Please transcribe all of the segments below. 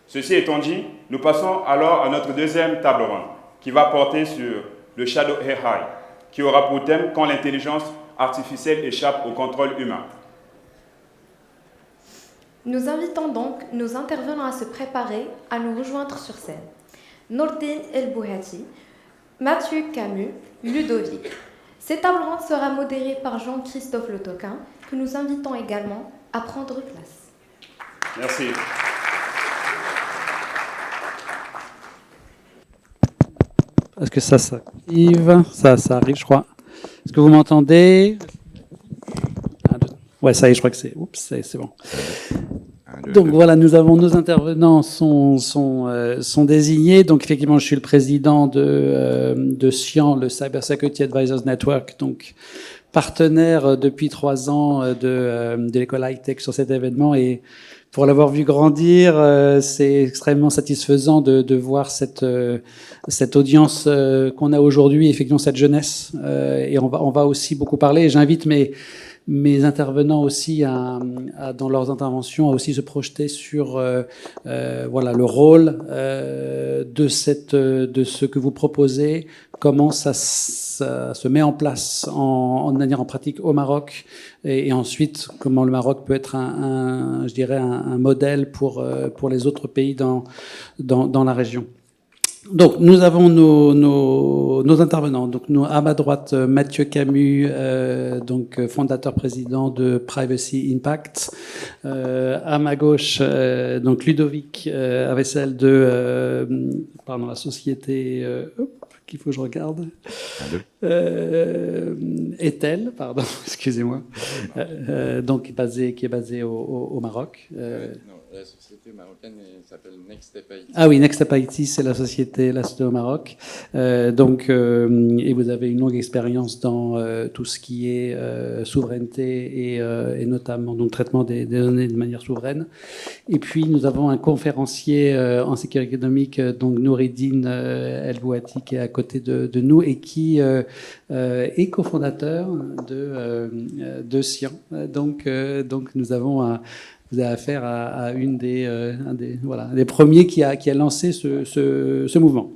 Ceci étant dit, nous passons alors à notre deuxième table ronde, qui va porter sur le Shadow AI, qui aura pour thème « Quand l'intelligence artificielle échappe au contrôle humain ». Nous invitons donc nos intervenants à se préparer à nous rejoindre sur scène. Nourdine El Bouhati, Mathieu Camus, Ludovic. Cette table ronde sera modérée par Jean-Christophe Le Toquin, que nous invitons également à prendre place. Merci. Est-ce que ça arrive? Ça arrive, je crois. Est-ce que vous m'entendez? Ouais, ça y est, je crois que c'est... Oups, c'est bon. Donc voilà, nous avons nos intervenants sont désignés. Donc effectivement, je suis le président de SCIAN, le Cyber Security Advisors Network, donc partenaire depuis 3 ans de l'école high-tech sur cet événement. Et pour l'avoir vu grandir, c'est extrêmement satisfaisant de voir cette audience qu'on a aujourd'hui, effectivement cette jeunesse. Et on va aussi beaucoup parler. Et j'invite mes intervenants aussi dans leurs interventions à aussi se projeter sur voilà le rôle de ce que vous proposez, comment ça se met en place en manière en pratique au Maroc, et ensuite comment le Maroc peut être je dirais un modèle pour les autres pays dans la région. Donc, nous avons nos intervenants. Donc, à ma droite, Mathieu Camus, donc fondateur président de Privacy Impact. À ma gauche, donc Ludovic Avessel de la société. Qu'il faut que je regarde. Ethel, pardon, excusez-moi. Donc, qui est basé au Maroc. Non, la société marocaine s'appelle Next Step IT. Ah oui, Next Step IT, c'est la société au Maroc. Et vous avez une longue expérience dans tout ce qui est souveraineté et notamment donc traitement des données de manière souveraine. Et puis nous avons un conférencier en sécurité économique, donc Noureddine El Bouhati, qui est à côté de nous et qui est cofondateur de SCIAN. Donc nous avons vous avez affaire à un des premiers qui a lancé ce mouvement.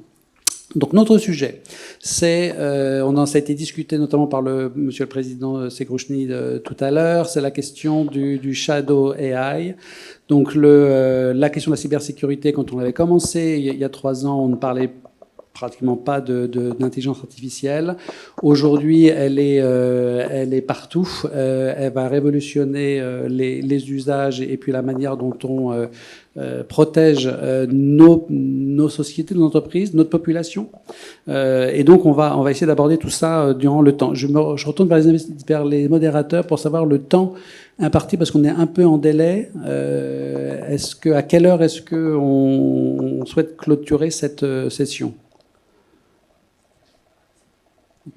Donc notre sujet, c'est, ça a été discuté notamment par Monsieur le Président Segrouchny tout à l'heure, c'est la question du Shadow AI. Donc la question de la cybersécurité, quand on avait commencé il y a 3 ans, on ne parlait pratiquement pas d'intelligence artificielle. Aujourd'hui, elle est partout. Elle va révolutionner les usages et puis la manière dont on protège nos sociétés, nos entreprises, notre population. Et donc, on va essayer d'aborder tout ça durant le temps. Je retourne vers les modérateurs pour savoir le temps imparti, parce qu'on est un peu en délai. À quelle heure est-ce qu'on souhaite clôturer cette session?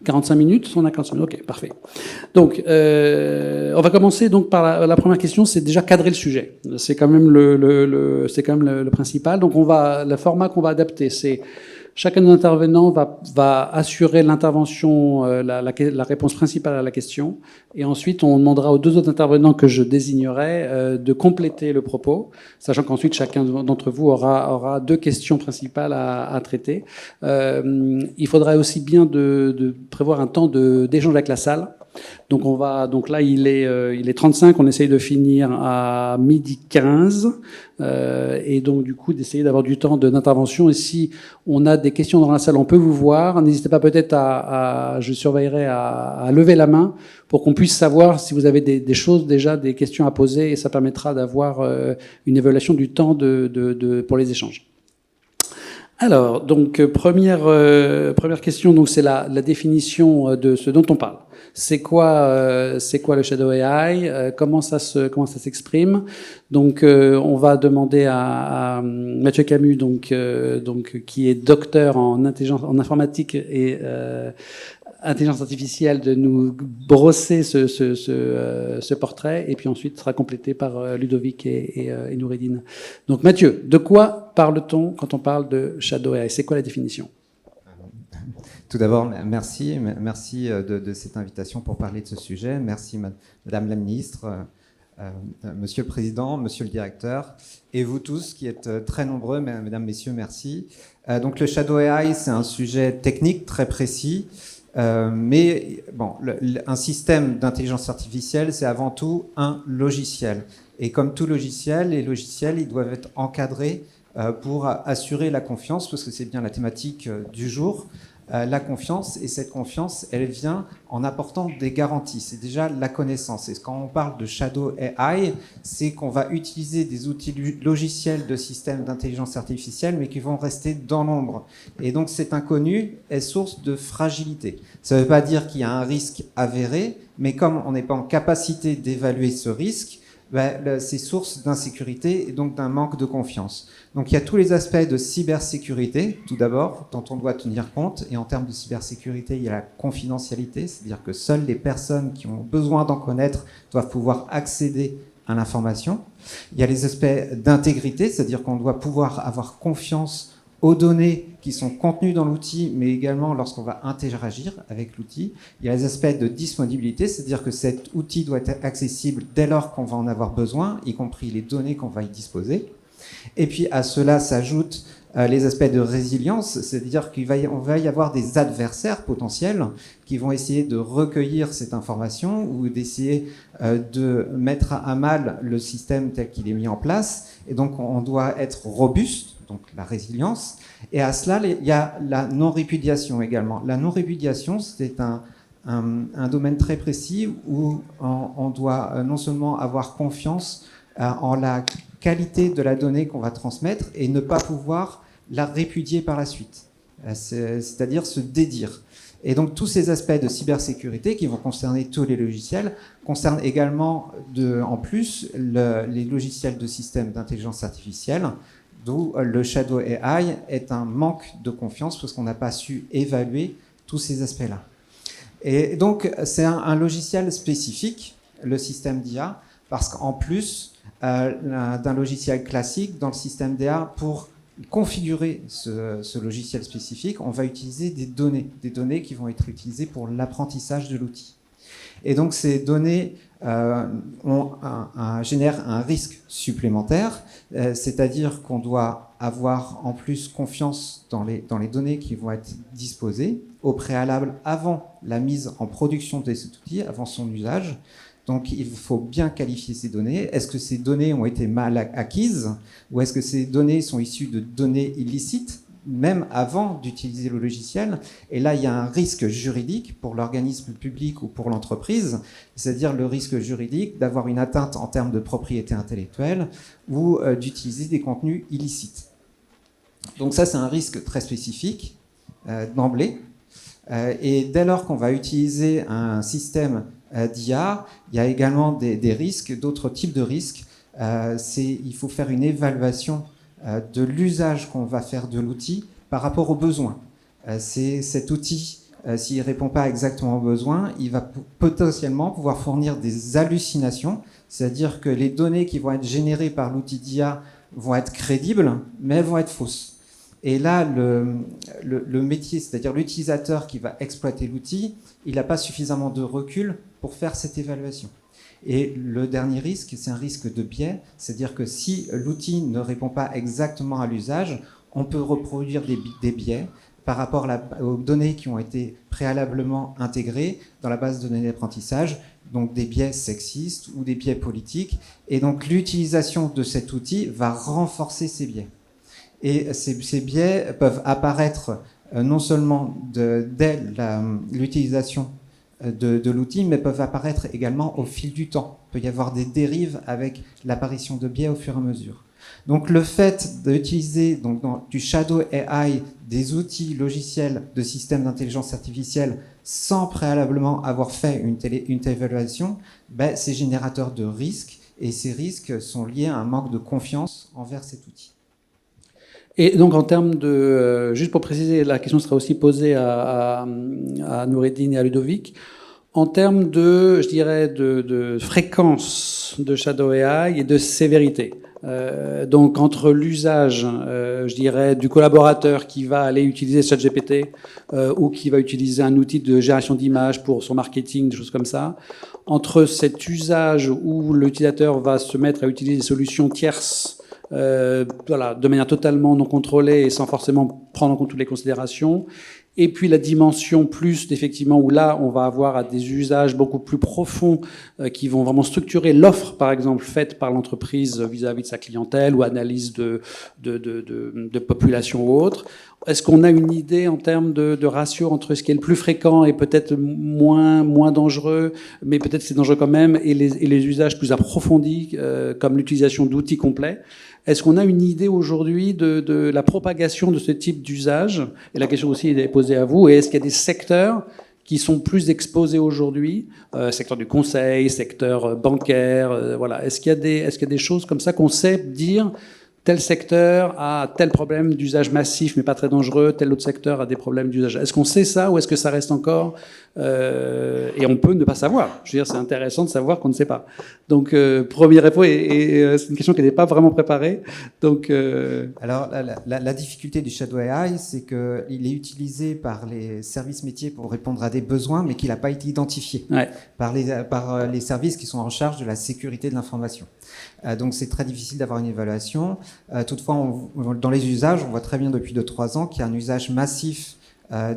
45 minutes, on a 45 minutes, ok, parfait. Donc, on va commencer donc par la première question, c'est déjà cadrer le sujet. C'est quand même le principal. Donc, le format qu'on va adapter, c'est chacun de nos intervenants va assurer l'intervention, la réponse principale à la question, et ensuite on demandera aux 2 autres intervenants que je désignerai de compléter le propos, sachant qu'ensuite chacun d'entre vous aura 2 questions principales à traiter. Il faudra aussi bien de prévoir un temps d'échange avec la salle. Donc là, il est 35, on essaye de finir à 12h15, et donc du coup d'essayer d'avoir du temps d'intervention. Et si on a des questions dans la salle, on peut vous voir. N'hésitez pas peut-être je surveillerai à lever la main pour qu'on puisse savoir si vous avez des choses déjà, des questions à poser, et ça permettra d'avoir une évaluation du temps pour les échanges. Alors, donc première question, donc c'est la définition de ce dont on parle. C'est quoi le Shadow AI? Comment ça s'exprime? Donc, on va demander à Mathieu Camus, donc qui est docteur en informatique et intelligence artificielle, de nous brosser ce portrait, et puis ensuite sera complété par Ludovic et Noureddine. Donc Mathieu, de quoi parle-t-on quand on parle de Shadow AI? C'est quoi la définition? Tout d'abord, merci de cette invitation pour parler de ce sujet. Merci Madame la Ministre Monsieur le Président, Monsieur le Directeur, et vous tous qui êtes très nombreux, Mesdames, Messieurs, merci. Donc le Shadow AI, c'est un sujet technique très précis, mais bon, un système d'intelligence artificielle, c'est avant tout un logiciel. Et comme tout logiciel, les logiciels, ils doivent être encadrés pour assurer la confiance, parce que c'est bien la thématique du jour. La confiance, et cette confiance, elle vient en apportant des garanties. C'est déjà la connaissance. Et quand on parle de Shadow AI, c'est qu'on va utiliser des outils logiciels de systèmes d'intelligence artificielle, mais qui vont rester dans l'ombre. Et donc cet inconnu est source de fragilité. Ça ne veut pas dire qu'il y a un risque avéré, mais comme on n'est pas en capacité d'évaluer ce risque, c'est source d'insécurité et donc d'un manque de confiance. Donc il y a tous les aspects de cybersécurité, tout d'abord, dont on doit tenir compte. Et en termes de cybersécurité, il y a la confidentialité, c'est-à-dire que seules les personnes qui ont besoin d'en connaître doivent pouvoir accéder à l'information. Il y a les aspects d'intégrité, c'est-à-dire qu'on doit pouvoir avoir confiance aux données qui sont contenues dans l'outil, mais également lorsqu'on va interagir avec l'outil. Il y a les aspects de disponibilité, c'est-à-dire que cet outil doit être accessible dès lors qu'on va en avoir besoin, y compris les données qu'on va y disposer. Et puis à cela s'ajoutent les aspects de résilience, c'est-à-dire qu'on va y avoir des adversaires potentiels qui vont essayer de recueillir cette information ou d'essayer de mettre à mal le système tel qu'il est mis en place. Et donc on doit être robuste, donc la résilience. Et à cela, il y a la non-répudiation également. La non-répudiation, c'est un domaine très précis où on doit non seulement avoir confiance en la qualité de la donnée qu'on va transmettre et ne pas pouvoir la répudier par la suite, c'est-à-dire se dédire. Et donc tous ces aspects de cybersécurité qui vont concerner tous les logiciels concernent également en plus les logiciels de systèmes d'intelligence artificielle, d'où le Shadow AI est un manque de confiance parce qu'on n'a pas su évaluer tous ces aspects-là. Et donc c'est un logiciel spécifique, le système d'IA, parce qu'en plus d'un logiciel classique, dans le système d'IA, pour configurer ce logiciel spécifique, on va utiliser des données qui vont être utilisées pour l'apprentissage de l'outil. Et donc ces données génèrent un risque supplémentaire, c'est-à-dire qu'on doit avoir en plus confiance dans les données qui vont être disposées au préalable avant la mise en production de cet outil, avant son usage. Donc il faut bien qualifier ces données. Est-ce que ces données ont été mal acquises ou est-ce que ces données sont issues de données illicites, même avant d'utiliser le logiciel? Et là, il y a un risque juridique pour l'organisme public ou pour l'entreprise, c'est-à-dire le risque juridique d'avoir une atteinte en termes de propriété intellectuelle ou d'utiliser des contenus illicites. Donc ça, c'est un risque très spécifique d'emblée. Et dès lors qu'on va utiliser un système d'IA, il y a également des risques, d'autres types de risques. Il faut faire une évaluation de l'usage qu'on va faire de l'outil par rapport aux besoins. Cet outil, s'il ne répond pas exactement aux besoins, il va potentiellement pouvoir fournir des hallucinations, c'est-à-dire que les données qui vont être générées par l'outil d'IA vont être crédibles, mais elles vont être fausses. Et là, le métier, c'est-à-dire l'utilisateur qui va exploiter l'outil, il n'a pas suffisamment de recul pour faire cette évaluation. Et le dernier risque, c'est un risque de biais, c'est-à-dire que si l'outil ne répond pas exactement à l'usage, on peut reproduire des biais par rapport aux données qui ont été préalablement intégrées dans la base de données d'apprentissage, donc des biais sexistes ou des biais politiques. Et donc l'utilisation de cet outil va renforcer ces biais. Et ces biais peuvent apparaître non seulement dès l'utilisation de l'outil, mais peuvent apparaître également au fil du temps. Il peut y avoir des dérives avec l'apparition de biais au fur et à mesure. Donc le fait d'utiliser du Shadow AI des outils logiciels de systèmes d'intelligence artificielle sans préalablement avoir fait une telle évaluation, c'est générateur de risques, et ces risques sont liés à un manque de confiance envers cet outil. Et donc en termes de, juste pour préciser, la question sera aussi posée à Noureddine et à Ludovic, en termes de, je dirais, de fréquence de Shadow AI et de sévérité. Donc entre l'usage, je dirais, du collaborateur qui va aller utiliser ChatGPT ou qui va utiliser un outil de génération d'images pour son marketing, des choses comme ça, entre cet usage où l'utilisateur va se mettre à utiliser des solutions tierces, voilà, de manière totalement non contrôlée et sans forcément prendre en compte toutes les considérations, et puis la dimension plus, effectivement, où là, on va avoir à des usages beaucoup plus profonds qui vont vraiment structurer l'offre, par exemple, faite par l'entreprise vis-à-vis de sa clientèle ou analyse de population ou autre. Est-ce qu'on a une idée en termes de ratio entre ce qui est le plus fréquent et peut-être moins dangereux, mais peut-être c'est dangereux quand même, et les usages plus approfondis, comme l'utilisation d'outils complets? Est-ce qu'on a une idée aujourd'hui de la propagation de ce type d'usage? Et la question aussi est posée à vous. Et est-ce qu'il y a des secteurs qui sont plus exposés aujourd'hui, secteur du conseil, secteur bancaire, voilà. Est-ce qu'il y a des choses comme ça qu'on sait dire tel secteur a tel problème d'usage massif mais pas très dangereux, tel autre secteur a des problèmes d'usage? Est-ce qu'on sait ça ou est-ce que ça reste encore et on peut ne pas savoir? Je veux dire, c'est intéressant de savoir qu'on ne sait pas. Donc, première réponse, et c'est une question qui n'était pas vraiment préparée. Donc, Alors, la difficulté du Shadow AI, c'est qu'il est utilisé par les services métiers pour répondre à des besoins, mais qu'il n'a pas été identifié ouais. par les services qui sont en charge de la sécurité de l'information. Donc, c'est très difficile d'avoir une évaluation. Toutefois, dans les usages, on voit très bien depuis 2-3 ans qu'il y a un usage massif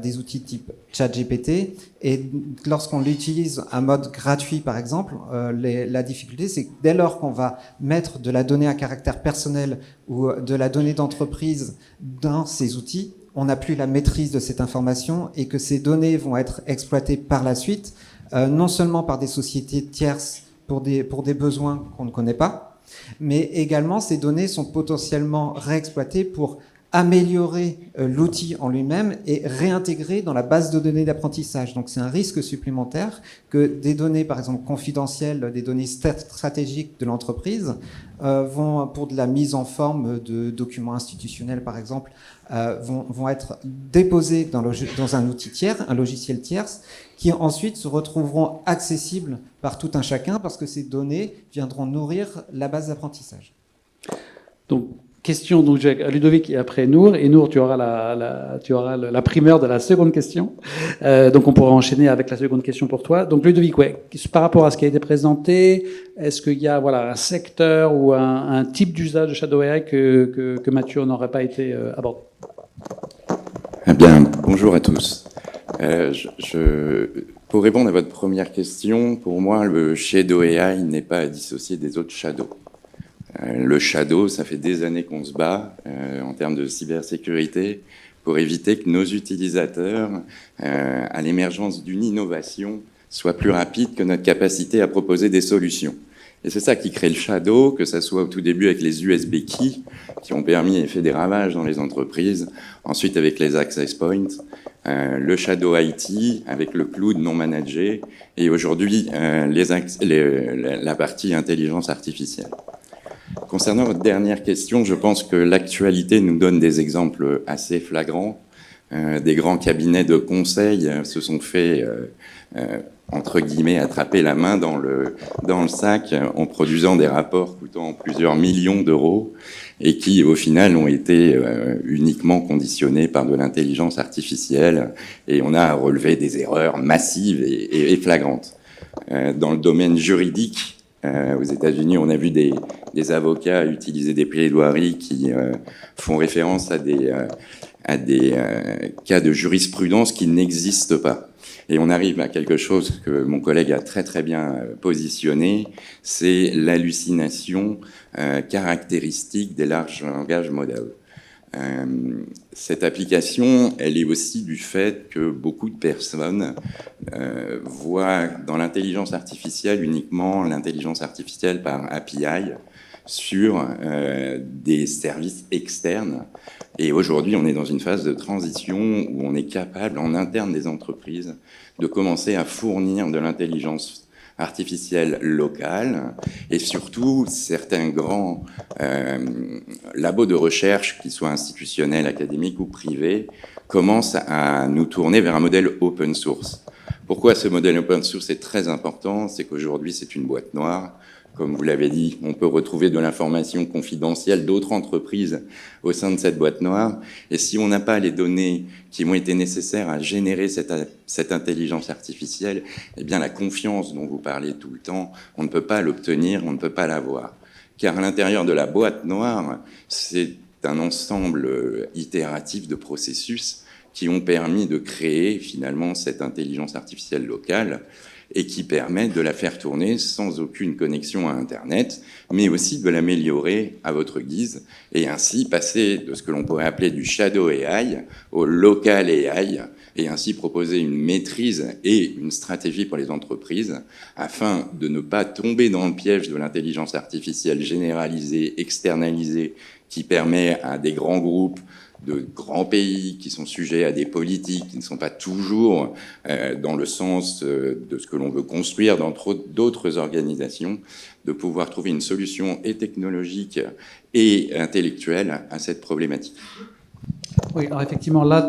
des outils type ChatGPT, et lorsqu'on l'utilise en mode gratuit par exemple, la difficulté c'est que dès lors qu'on va mettre de la donnée à caractère personnel ou de la donnée d'entreprise dans ces outils, on n'a plus la maîtrise de cette information et que ces données vont être exploitées par la suite, non seulement par des sociétés tierces pour des besoins qu'on ne connaît pas, mais également ces données sont potentiellement réexploitées pour améliorer l'outil en lui-même et réintégrer dans la base de données d'apprentissage. Donc c'est un risque supplémentaire que des données, par exemple confidentielles, des données stratégiques de l'entreprise vont, pour de la mise en forme de documents institutionnels par exemple, vont être déposées dans un outil tiers, un logiciel tierce, qui ensuite se retrouveront accessibles par tout un chacun parce que ces données viendront nourrir la base d'apprentissage. Donc, question donc Ludovic et après Nour. Et Nour, tu auras la primeur de la seconde question. Donc on pourra enchaîner avec la seconde question pour toi. Donc Ludovic, ouais, par rapport à ce qui a été présenté, est-ce qu'il y a un secteur ou un type d'usage de Shadow AI que Mathieu n'aurait pas été abordé? Eh bien, bonjour à tous. Pour répondre à votre première question, pour moi, le Shadow AI n'est pas à dissocier des autres Shadows. Le Shadow, ça fait des années qu'on se bat en termes de cybersécurité pour éviter que nos utilisateurs, à l'émergence d'une innovation, soient plus rapides que notre capacité à proposer des solutions. Et c'est ça qui crée le Shadow, que ça soit au tout début avec les USB keys, qui ont permis et fait des ravages dans les entreprises, ensuite avec les access points, le Shadow IT avec le cloud non managé, et aujourd'hui la partie intelligence artificielle. Concernant votre dernière question, je pense que l'actualité nous donne des exemples assez flagrants. Des grands cabinets de conseil se sont fait, entre guillemets, attraper la main dans le sac en produisant des rapports coûtant plusieurs millions d'euros et qui, au final, ont été uniquement conditionnés par de l'intelligence artificielle. Et on a à relever des erreurs massives et flagrantes. Dans le domaine juridique, aux États-Unis, on a vu des avocats utiliser des plaidoiries qui font référence à des cas de jurisprudence qui n'existent pas. Et on arrive à quelque chose que mon collègue a très très bien positionné, c'est l'hallucination caractéristique des larges langages modèles. Cette application, elle est aussi du fait que beaucoup de personnes voient dans l'intelligence artificielle uniquement l'intelligence artificielle par API sur des services externes. Et aujourd'hui, on est dans une phase de transition où on est capable, en interne des entreprises, de commencer à fournir de l'intelligence artificielle locale, et surtout certains grands labos de recherche, qu'ils soient institutionnels, académiques ou privés, commencent à nous tourner vers un modèle open source. Pourquoi ce modèle open source est très important? C'est qu'aujourd'hui c'est une boîte noire. comme vous l'avez dit, on peut retrouver de l'information confidentielle d'autres entreprises au sein de cette boîte noire. Et si on n'a pas les données qui ont été nécessaires à générer cette intelligence artificielle, eh bien la confiance dont vous parlez tout le temps, on ne peut pas l'obtenir, on ne peut pas l'avoir. Car à l'intérieur de la boîte noire, c'est un ensemble itératif de processus qui ont permis de créer finalement cette intelligence artificielle locale et qui permet de la faire tourner sans aucune connexion à Internet, mais aussi de l'améliorer à votre guise, et ainsi passer de ce que l'on pourrait appeler du shadow AI au local AI, et ainsi proposer une maîtrise et une stratégie pour les entreprises, afin de ne pas tomber dans le piège de l'intelligence artificielle généralisée, externalisée, qui permet à des grands groupes de grands pays qui sont sujets à des politiques qui ne sont pas toujours dans le sens de ce que l'on veut construire dans d'autres organisations, de pouvoir trouver une solution et technologique et intellectuelle à cette problématique. Oui, alors effectivement, là,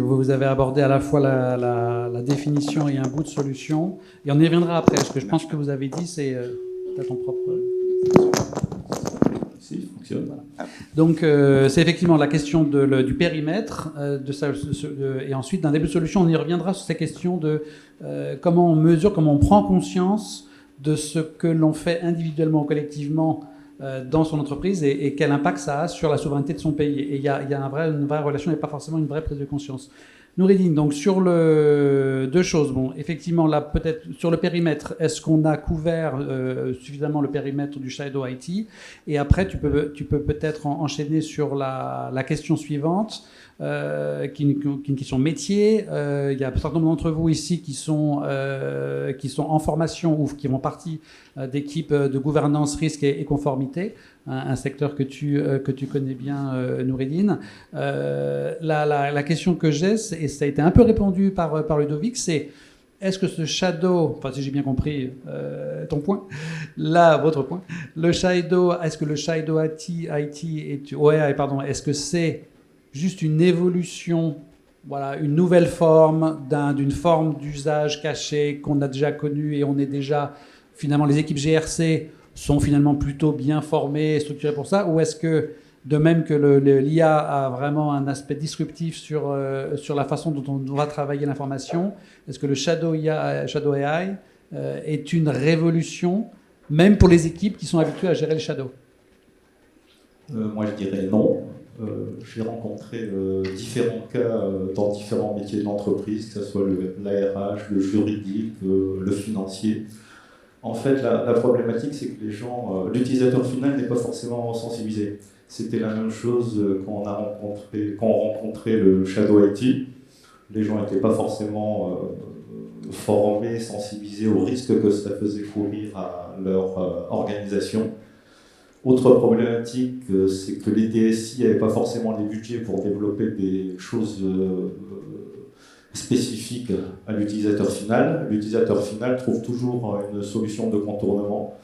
vous avez abordé à la fois la définition et un bout de solution, et on y reviendra après. Ce que je pense que vous avez dit, c'est à ton propre... Si, fonctionne. Voilà. Donc, c'est effectivement la question du périmètre, et ensuite, d'un début de solution, on y reviendra sur ces questions de comment on mesure, comment on prend conscience de ce que l'on fait individuellement ou collectivement dans son entreprise et quel impact ça a sur la souveraineté de son pays. Et il y a une vraie relation et pas forcément une vraie prise de conscience. Noureddine, donc sur deux choses. Bon, effectivement, là, peut-être sur le périmètre, est-ce qu'on a couvert suffisamment le périmètre du Shadow IT? Et après, tu peux peut-être enchaîner sur la question suivante, qui est une question métier. Il y a un certain nombre d'entre vous ici qui sont en formation ou qui font partie d'équipes de gouvernance, risque et conformité, un secteur que tu connais bien, Noureddine. La question que j'ai, et ça a été un peu répondu par Ludovic, c'est est-ce que ce shadow, enfin si j'ai bien compris ton point, là votre point, est-ce que le shadow est-ce que c'est juste une évolution, voilà, une nouvelle forme d'une forme d'usage caché qu'on a déjà connue et on est déjà, finalement, les équipes GRC sont finalement plutôt bien formées et structurées pour ça, ou est-ce que, de même que l'IA a vraiment un aspect disruptif sur la façon dont on va travailler l'information, est-ce que le Shadow AI est une révolution, même pour les équipes qui sont habituées à gérer le Shadow? Moi, je dirais non. J'ai rencontré différents cas dans différents métiers de l'entreprise, que ce soit l'ARH, le juridique, le financier. En fait, la problématique, c'est que les gens, l'utilisateur final n'est pas forcément sensibilisé. C'était la même chose quand on rencontrait le Shadow IT. Les gens n'étaient pas forcément formés, sensibilisés aux risques que ça faisait courir à leur organisation. Autre problématique, c'est que les DSI n'avaient pas forcément les budgets pour développer des choses spécifiques à l'utilisateur final. L'utilisateur final trouve toujours une solution de contournement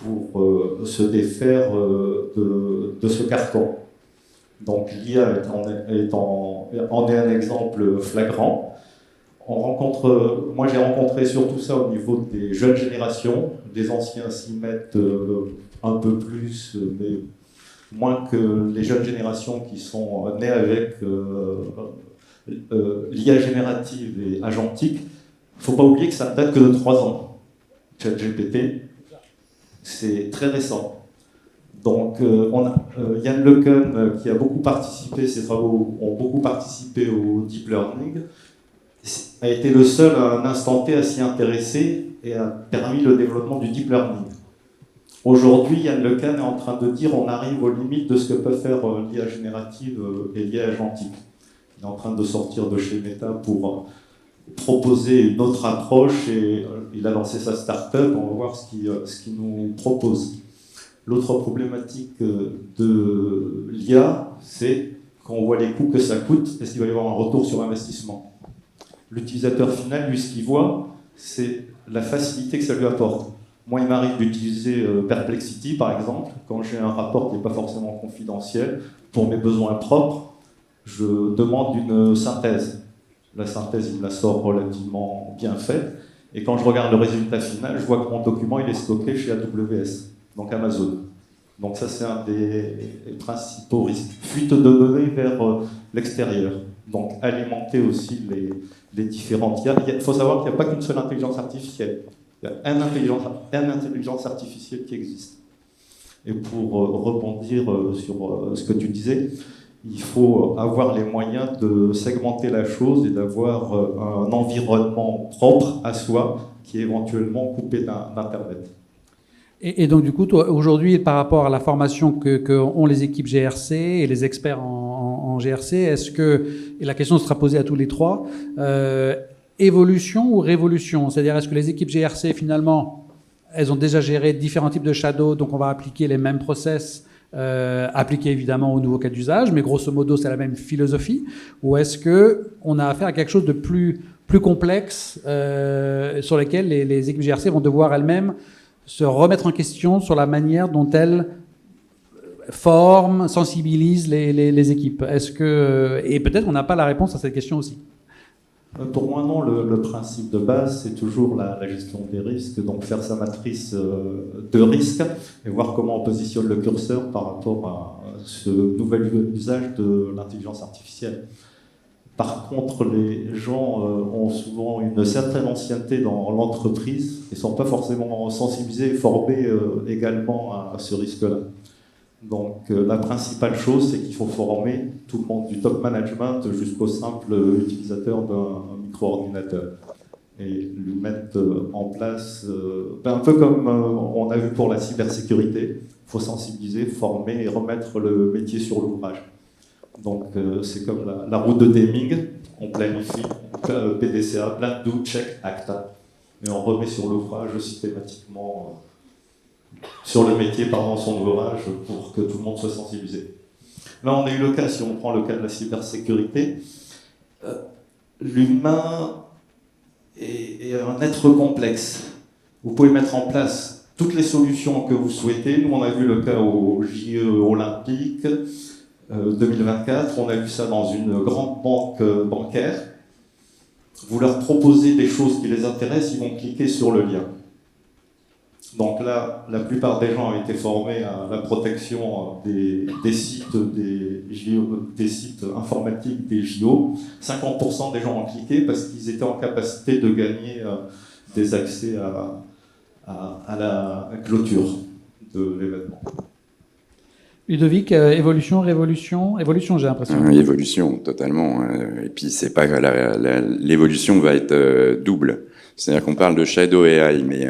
pour se défaire de ce carcan. Donc l'IA en est un exemple flagrant. Moi j'ai rencontré surtout ça au niveau des jeunes générations. Des anciens s'y mettent un peu plus, mais moins que les jeunes générations qui sont nées avec l'IA générative et agentique. Il ne faut pas oublier que ça ne date que de 3 ans. ChatGPT, c'est très récent. Donc, Yann LeCun, qui a beaucoup participé, ses travaux ont beaucoup participé au deep learning, a été le seul à un instant T à s'y intéresser et a permis le développement du deep learning. Aujourd'hui, Yann LeCun est en train de dire on arrive aux limites de ce que peut faire l'IA générative et l'IA agentique. Il est en train de sortir de chez Meta pour proposer une autre approche et il a lancé sa start-up. On va voir ce qu'il nous propose. L'autre problématique de l'IA, c'est quand on voit les coûts que ça coûte, est-ce qu'il va y avoir un retour sur investissement? L'utilisateur final, lui, ce qu'il voit, c'est la facilité que ça lui apporte. Moi, il m'arrive d'utiliser Perplexity, par exemple, quand j'ai un rapport qui n'est pas forcément confidentiel. Pour mes besoins propres, je demande une synthèse. La synthèse, il me la sort relativement bien faite. Et quand je regarde le résultat final, je vois que mon document il est stocké chez AWS. donc Amazon. Donc ça, c'est un des principaux risques. Fuite de données vers l'extérieur. Donc alimenter aussi les différentes... Il faut savoir qu'il n'y a pas qu'une seule intelligence artificielle. Il y a une intelligence artificielle qui existe. Et pour rebondir sur ce que tu disais, il faut avoir les moyens de segmenter la chose et d'avoir un environnement propre à soi qui est éventuellement coupé d'Internet. Et donc, du coup, toi, aujourd'hui, par rapport à la formation que ont les équipes GRC et les experts en GRC, est-ce que, et la question sera posée à tous les trois, évolution ou révolution? C'est-à-dire, est-ce que les équipes GRC, finalement, elles ont déjà géré différents types de shadow, donc on va appliquer les mêmes process, appliqués évidemment au nouveau cas d'usage, mais grosso modo, c'est la même philosophie? Ou est-ce qu'on a affaire à quelque chose de plus complexe sur lequel les équipes GRC vont devoir elles-mêmes se remettre en question sur la manière dont elles forment, sensibilisent les équipes? Est-ce que, et peut-être qu'on n'a pas la réponse à cette question aussi. Pour moi, non. Le principe de base, c'est toujours la gestion des risques. Donc faire sa matrice de risques et voir comment on positionne le curseur par rapport à ce nouvel usage de l'intelligence artificielle. Par contre, les gens ont souvent une certaine ancienneté dans l'entreprise et ne sont pas forcément sensibilisés et formés également à ce risque-là. Donc la principale chose, c'est qu'il faut former tout le monde, du top management jusqu'au simple utilisateur d'un micro-ordinateur. Et lui mettre en place, un peu comme on a vu pour la cybersécurité, il faut sensibiliser, former et remettre le métier sur l'ouvrage. Donc c'est comme la route de Deming, on planifie PDCA, plan, do, check, acta, et on remet sur l'ouvrage systématiquement, sur le métier, pardon, son ouvrage, pour que tout le monde soit sensibilisé. Là on a eu le cas, si on prend le cas de la cybersécurité, l'humain est un être complexe. Vous pouvez mettre en place toutes les solutions que vous souhaitez. Nous on a vu le cas au JE olympique, 2024, on a vu ça dans une grande banque bancaire. Vous leur proposez des choses qui les intéressent, ils vont cliquer sur le lien. Donc là, la plupart des gens ont été formés à la protection des sites des sites informatiques des JO. 50% des gens ont cliqué parce qu'ils étaient en capacité de gagner des accès à la clôture de l'événement. Ludovic, évolution, révolution? Évolution, j'ai l'impression. Évolution, totalement. Et puis, c'est pas l'évolution va être double. C'est-à-dire qu'on parle de Shadow AI, mais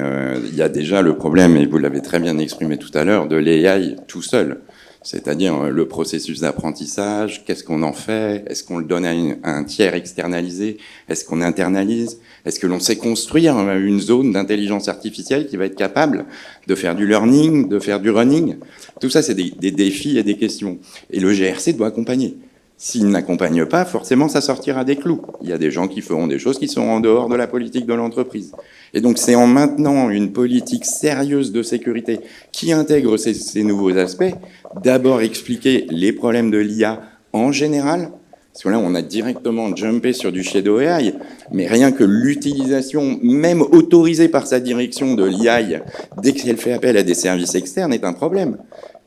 il y a déjà le problème, et vous l'avez très bien exprimé tout à l'heure, de l'AI tout seul. C'est-à-dire le processus d'apprentissage, qu'est-ce qu'on en fait? Est-ce qu'on le donne à un tiers externalisé? Est-ce qu'on internalise? Est-ce que l'on sait construire une zone d'intelligence artificielle qui va être capable de faire du learning, de faire du running? Tout ça, c'est des défis et des questions. Et le GRC doit accompagner. S'il n'accompagne pas, forcément, ça sortira des clous. Il y a des gens qui feront des choses qui sont en dehors de la politique de l'entreprise. Et donc, c'est en maintenant une politique sérieuse de sécurité qui intègre ces nouveaux aspects, d'abord expliquer les problèmes de l'IA en général, parce que là, on a directement jumpé sur du Shadow AI, mais rien que l'utilisation, même autorisée par sa direction de l'IA, dès qu'elle fait appel à des services externes, est un problème.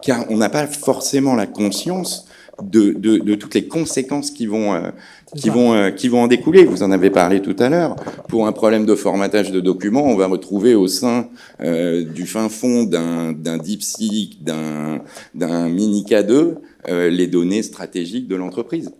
Car on n'a pas forcément la conscience de toutes les conséquences qui vont en découler. Vous en avez parlé tout à l'heure. Pour un problème de formatage de documents, on va retrouver au sein du fin fond d'un DeepSeek, d'un Mini K2, les données stratégiques de l'entreprise.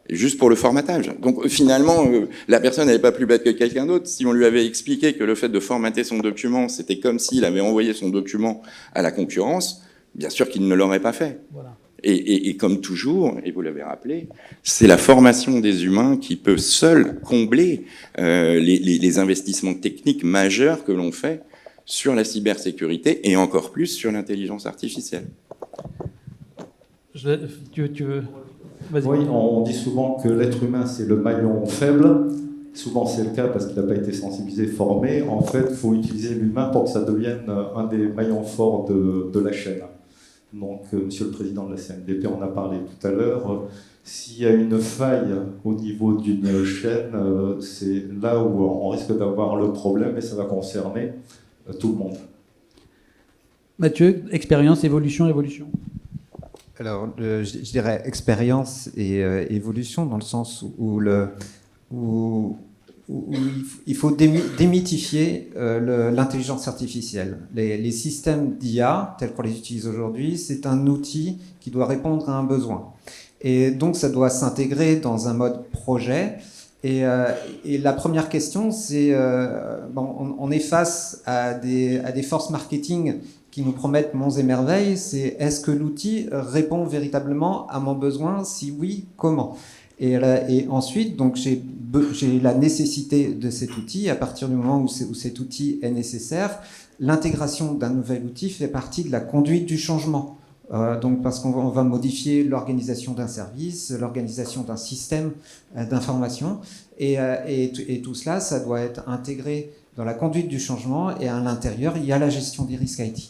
Juste pour le formatage. Donc finalement, la personne n'est pas plus bête que quelqu'un d'autre. Si on lui avait expliqué que le fait de formater son document, c'était comme s'il avait envoyé son document à la concurrence, bien sûr qu'il ne l'aurait pas fait. Voilà. Et comme toujours, et vous l'avez rappelé, c'est la formation des humains qui peut seule combler les investissements techniques majeurs que l'on fait sur la cybersécurité et encore plus sur l'intelligence artificielle. Tu veux... Vas-y. Oui, on dit souvent que l'être humain, c'est le maillon faible. Souvent, c'est le cas parce qu'il n'a pas été sensibilisé, formé. En fait, il faut utiliser l'humain pour que ça devienne un des maillons forts de la chaîne. Donc, Monsieur le Président de la CNDP en a parlé tout à l'heure. S'il y a une faille au niveau d'une chaîne, c'est là où on risque d'avoir le problème et ça va concerner tout le monde. Mathieu, expérience, évolution. Alors, je dirais expérience et évolution dans le sens où il faut démythifier l'intelligence artificielle. Les systèmes d'IA, tels qu'on les utilise aujourd'hui, c'est un outil qui doit répondre à un besoin. Et donc, ça doit s'intégrer dans un mode projet. Et la première question, c'est on est face à des forces marketing qui nous promettent monts et merveilles. C'est est-ce que l'outil répond véritablement à mon besoin? Si oui, comment? Et ensuite, donc j'ai la nécessité de cet outil. À partir du moment où cet outil est nécessaire, l'intégration d'un nouvel outil fait partie de la conduite du changement. Donc parce qu'on va modifier l'organisation d'un service, l'organisation d'un système d'information, et tout cela, ça doit être intégré dans la conduite du changement, et à l'intérieur, il y a la gestion des risques IT.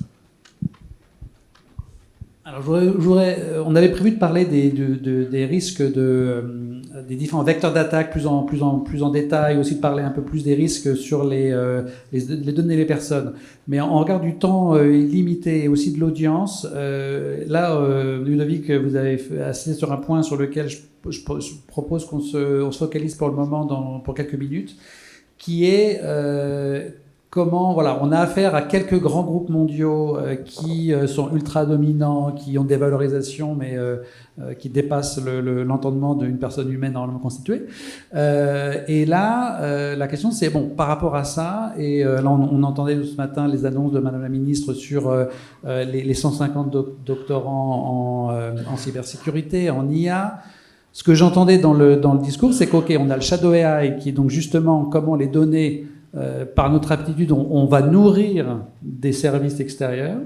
Alors, on avait prévu de parler des risques des différents vecteurs d'attaque plus en détail, aussi de parler un peu plus des risques sur les données des personnes. Mais en regard du temps limité et aussi de l'audience, Ludovic, vous avez assisté sur un point sur lequel je propose qu'on se focalise pour le moment pour quelques minutes, qui est comment, voilà, on a affaire à quelques grands groupes mondiaux qui sont ultra dominants, qui ont des valorisations, mais qui dépassent l'entendement d'une personne humaine normalement constituée. Et là, la question c'est, bon, par rapport à ça, et là on entendait ce matin les annonces de Madame la Ministre sur les 150 doctorants en cybersécurité, en IA. Ce que j'entendais dans le discours, c'est qu'ok, on a le Shadow AI, qui est donc justement comment les données par notre aptitude, on va nourrir des services extérieurs.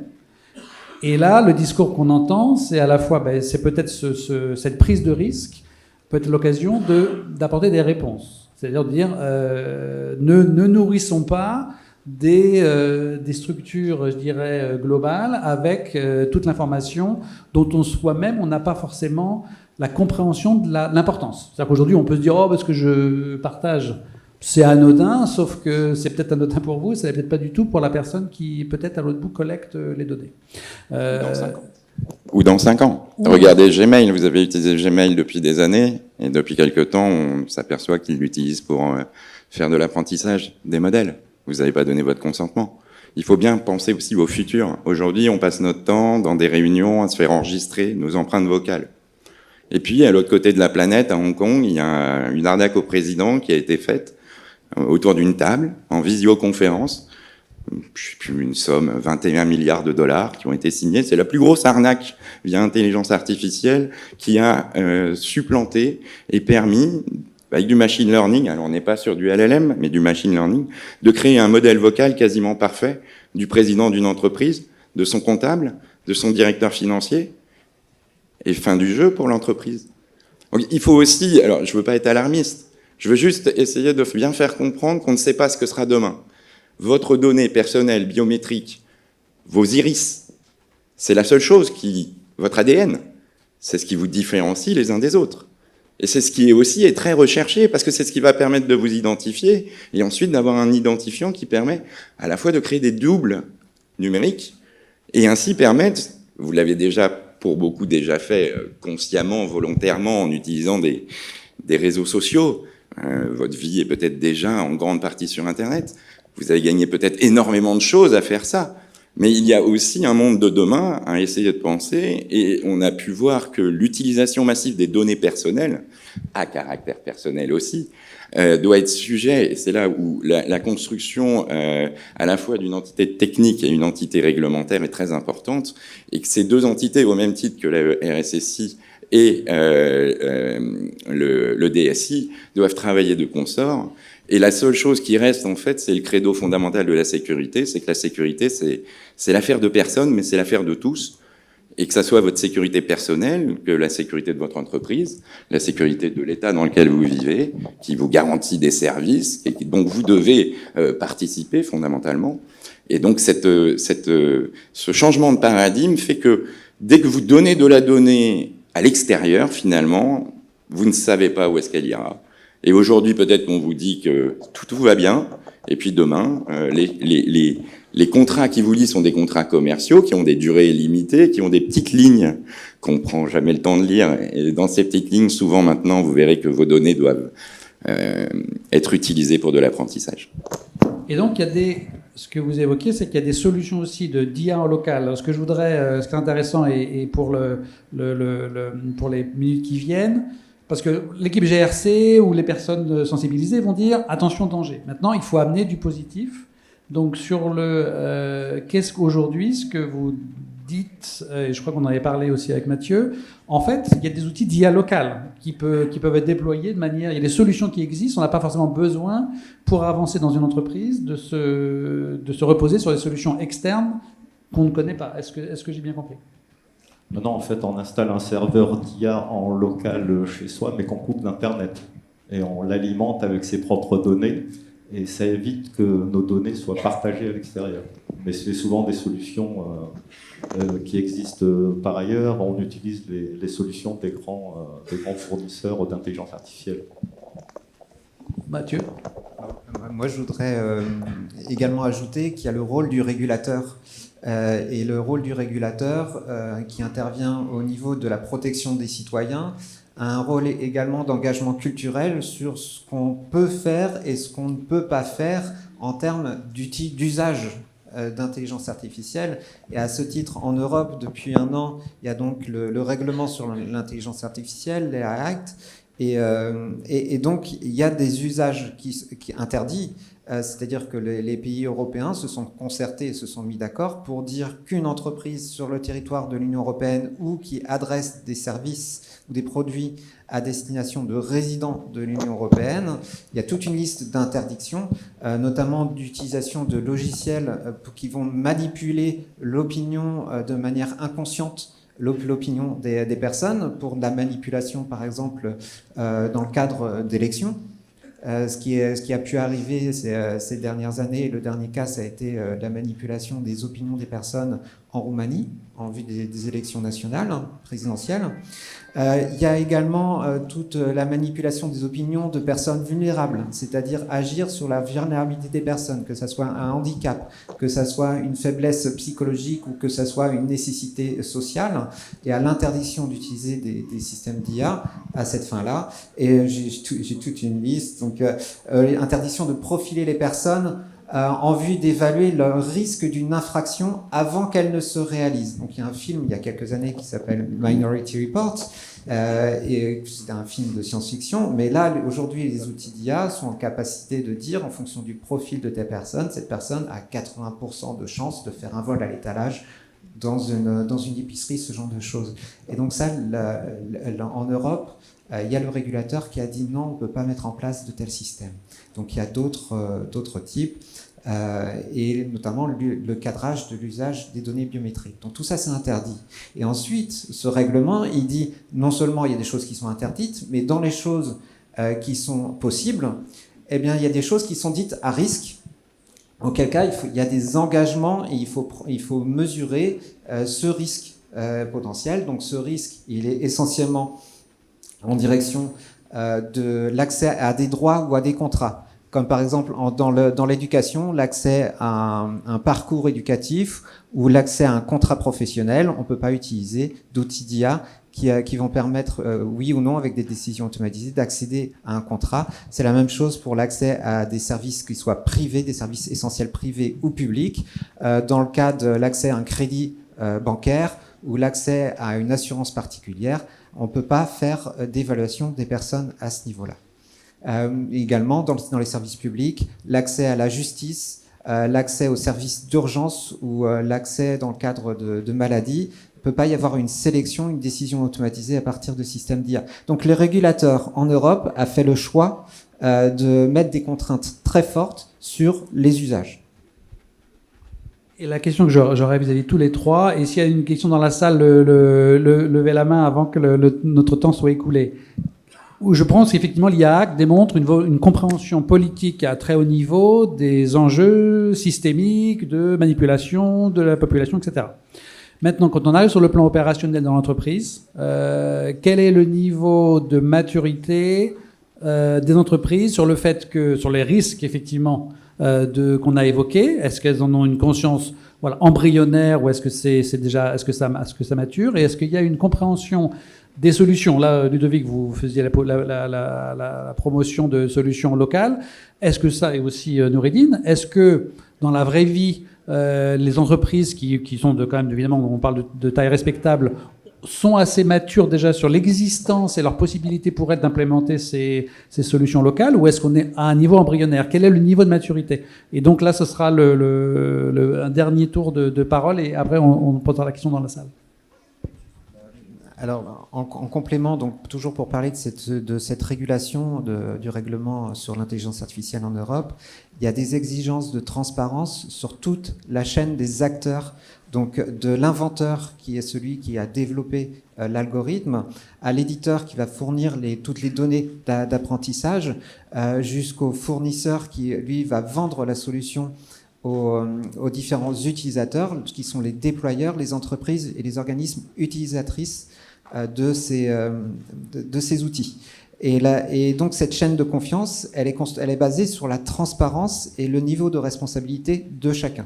Et là, le discours qu'on entend, c'est à la fois, c'est peut-être cette prise de risque, peut-être l'occasion d'apporter des réponses. C'est-à-dire de dire, ne nourrissons pas des structures, je dirais, globales, avec toute l'information dont soi-même, on n'a pas forcément la compréhension de l'importance. C'est-à-dire qu'aujourd'hui, on peut se dire, oh, parce que je partage, c'est anodin, sauf que c'est peut-être anodin pour vous, et ça n'est peut-être pas du tout pour la personne qui, peut-être, à l'autre bout, collecte les données. Dans 5 ans. Ou dans 5 ans. Regardez Gmail, vous avez utilisé Gmail depuis des années, et depuis quelque temps, on s'aperçoit qu'ils l'utilisent pour faire de l'apprentissage des modèles. Vous n'avez pas donné votre consentement. Il faut bien penser aussi au futur. Aujourd'hui, on passe notre temps dans des réunions à se faire enregistrer nos empreintes vocales. Et puis, à l'autre côté de la planète, à Hong Kong, il y a une arnaque au président qui a été faite autour d'une table, en visioconférence, une somme, 21 milliards de dollars qui ont été signés. C'est la plus grosse arnaque via intelligence artificielle qui a supplanté et permis, avec du machine learning, alors on n'est pas sur du LLM, mais du machine learning, de créer un modèle vocal quasiment parfait du président d'une entreprise, de son comptable, de son directeur financier, et fin du jeu pour l'entreprise. Donc il faut aussi, alors je veux pas être alarmiste, je veux juste essayer de bien faire comprendre qu'on ne sait pas ce que sera demain. Votre donnée personnelle, biométrique, vos iris, c'est la seule chose votre ADN, c'est ce qui vous différencie les uns des autres. Et c'est ce qui est très recherché, parce que c'est ce qui va permettre de vous identifier, et ensuite d'avoir un identifiant qui permet à la fois de créer des doubles numériques, et ainsi permettre, vous l'avez déjà pour beaucoup déjà fait consciemment, volontairement, en utilisant des réseaux sociaux. Votre vie est peut-être déjà en grande partie sur Internet. Vous avez gagné peut-être énormément de choses à faire ça. Mais il y a aussi un monde de demain à essayer de penser, et on a pu voir que l'utilisation massive des données personnelles, à caractère personnel aussi, doit être sujet, et c'est là où la construction à la fois d'une entité technique et une entité réglementaire est très importante, et que ces deux entités, au même titre que la RSSI et le DSI, doivent travailler de consort. Et la seule chose qui reste, en fait, c'est le credo fondamental de la sécurité, c'est que la sécurité, c'est l'affaire de personne, mais c'est l'affaire de tous. Et que ça soit votre sécurité personnelle, que la sécurité de votre entreprise, la sécurité de l'État dans lequel vous vivez, qui vous garantit des services, et dont vous devez participer fondamentalement. Et donc ce changement de paradigme fait que dès que vous donnez de la donnée à l'extérieur, finalement, vous ne savez pas où est-ce qu'elle ira. Et aujourd'hui, peut-être qu'on vous dit que tout va bien, Et puis demain, les contrats qui vous lient sont des contrats commerciaux qui ont des durées limitées, qui ont des petites lignes qu'on prend jamais le temps de lire. Et dans ces petites lignes, souvent maintenant, vous verrez que vos données doivent être utilisées pour de l'apprentissage. Et donc, ce que vous évoquiez, c'est qu'il y a des solutions aussi d'IA en local. Alors, ce qui est intéressant, et pour pour les minutes qui viennent, parce que l'équipe GRC ou les personnes sensibilisées vont dire attention danger. Maintenant, il faut amener du positif. Donc sur qu'est-ce qu'aujourd'hui, ce que vous dites, et je crois qu'on en avait parlé aussi avec Mathieu, en fait, il y a des outils d'IA locale qui peuvent être déployés de manière. Il y a des solutions qui existent. On n'a pas forcément besoin pour avancer dans une entreprise de se reposer sur des solutions externes qu'on ne connaît pas. Est-ce que j'ai bien compris? Maintenant, en fait, on installe un serveur d'IA en local chez soi, mais qu'on coupe d'Internet. Et on l'alimente avec ses propres données. Et ça évite que nos données soient partagées à l'extérieur. Mais c'est souvent des solutions qui existent par ailleurs. On utilise les solutions des grands fournisseurs d'intelligence artificielle. Mathieu? Moi, je voudrais également ajouter qu'il y a le rôle du régulateur. Et le rôle du régulateur qui intervient au niveau de la protection des citoyens a un rôle également d'engagement culturel sur ce qu'on peut faire et ce qu'on ne peut pas faire en termes d'usage d'intelligence artificielle. Et à ce titre, en Europe, depuis 1 an, il y a donc le règlement sur l'intelligence artificielle, l'AI Act, et donc il y a des usages qui interdits. C'est-à-dire que les pays européens se sont concertés et se sont mis d'accord pour dire qu'une entreprise sur le territoire de l'Union européenne ou qui adresse des services ou des produits à destination de résidents de l'Union européenne, il y a toute une liste d'interdictions, notamment d'utilisation de logiciels qui vont manipuler l'opinion de manière inconsciente, l'opinion des personnes, pour de la manipulation, par exemple, dans le cadre d'élections. Ce qui a pu arriver ces dernières années, le dernier cas, ça a été la manipulation des opinions des personnes en Roumanie, en vue des élections nationales, présidentielles. Il y a également toute la manipulation des opinions de personnes vulnérables, c'est-à-dire agir sur la vulnérabilité des personnes, que ce soit un handicap, que ce soit une faiblesse psychologique ou que ce soit une nécessité sociale, et à l'interdiction d'utiliser des systèmes d'IA à cette fin-là. Et j'ai toute une liste. Donc, interdiction de profiler les personnes en vue d'évaluer leur risque d'une infraction avant qu'elle ne se réalise. Donc il y a un film il y a quelques années qui s'appelle Minority Report, et c'est un film de science-fiction, mais là aujourd'hui les outils d'IA sont en capacité de dire en fonction du profil de telle personne, cette personne a 80% de chances de faire un vol à l'étalage dans une épicerie, ce genre de choses. Et donc ça, en Europe, il y a le régulateur qui a dit non, on ne peut pas mettre en place de tels systèmes. Donc il y a d'autres types, et notamment le cadrage de l'usage des données biométriques. Donc tout ça, c'est interdit. Et ensuite, ce règlement, il dit non seulement il y a des choses qui sont interdites, mais dans les choses qui sont possibles, eh bien, il y a des choses qui sont dites à risque. Auquel cas, il y a des engagements et il faut mesurer ce risque potentiel. Donc ce risque, il est essentiellement en direction de l'accès à des droits ou à des contrats. Comme par exemple dans l'éducation, l'accès à un parcours éducatif ou l'accès à un contrat professionnel. On ne peut pas utiliser d'outils d'IA qui vont permettre, oui ou non, avec des décisions automatisées, d'accéder à un contrat. C'est la même chose pour l'accès à des services qui soient privés, des services essentiels privés ou publics. Dans le cas de l'accès à un crédit bancaire ou l'accès à une assurance particulière, on ne peut pas faire d'évaluation des personnes à ce niveau-là. Également, dans les services publics, l'accès à la justice, l'accès aux services d'urgence ou l'accès dans le cadre de maladies, il ne peut pas y avoir une sélection, une décision automatisée à partir de systèmes d'IA. Donc le régulateur en Europe a fait le choix de mettre des contraintes très fortes sur les usages. Et la question que j'aurais vis-à-vis de tous les trois, et s'il y a une question dans la salle, levez la main avant que notre temps soit écoulé. Je pense qu'effectivement l'IA démontre une compréhension politique à très haut niveau des enjeux systémiques de manipulation de la population, etc. Maintenant, quand on arrive sur le plan opérationnel dans l'entreprise, quel est le niveau de maturité des entreprises sur le fait que, sur les risques effectivement qu'on a évoquées? Est-ce qu'elles en ont une conscience embryonnaire, ou est-ce que est-ce que ça mature? Et est-ce qu'il y a une compréhension des solutions? Là, Ludovic, vous faisiez la promotion de solutions locales. Est-ce que ça, et aussi Noureddine, est-ce que dans la vraie vie, les entreprises qui sont quand même, évidemment, on parle de taille respectable, sont assez matures déjà sur l'existence et leur possibilité pour elles d'implémenter ces solutions locales, ou est-ce qu'on est à un niveau embryonnaire? Quel est le niveau de maturité? Et donc là, ce sera un dernier tour de parole, et après, on posera la question dans la salle. Alors, en complément, donc toujours pour parler de cette régulation du règlement sur l'intelligence artificielle en Europe, il y a des exigences de transparence sur toute la chaîne des acteurs, donc de l'inventeur qui est celui qui a développé l'algorithme, à l'éditeur qui va fournir toutes les données d'apprentissage, jusqu'au fournisseur qui, lui, va vendre la solution aux différents utilisateurs, qui sont les déployeurs, les entreprises et les organismes utilisatrices de ces outils. Et donc cette chaîne de confiance, elle est basée sur la transparence et le niveau de responsabilité de chacun.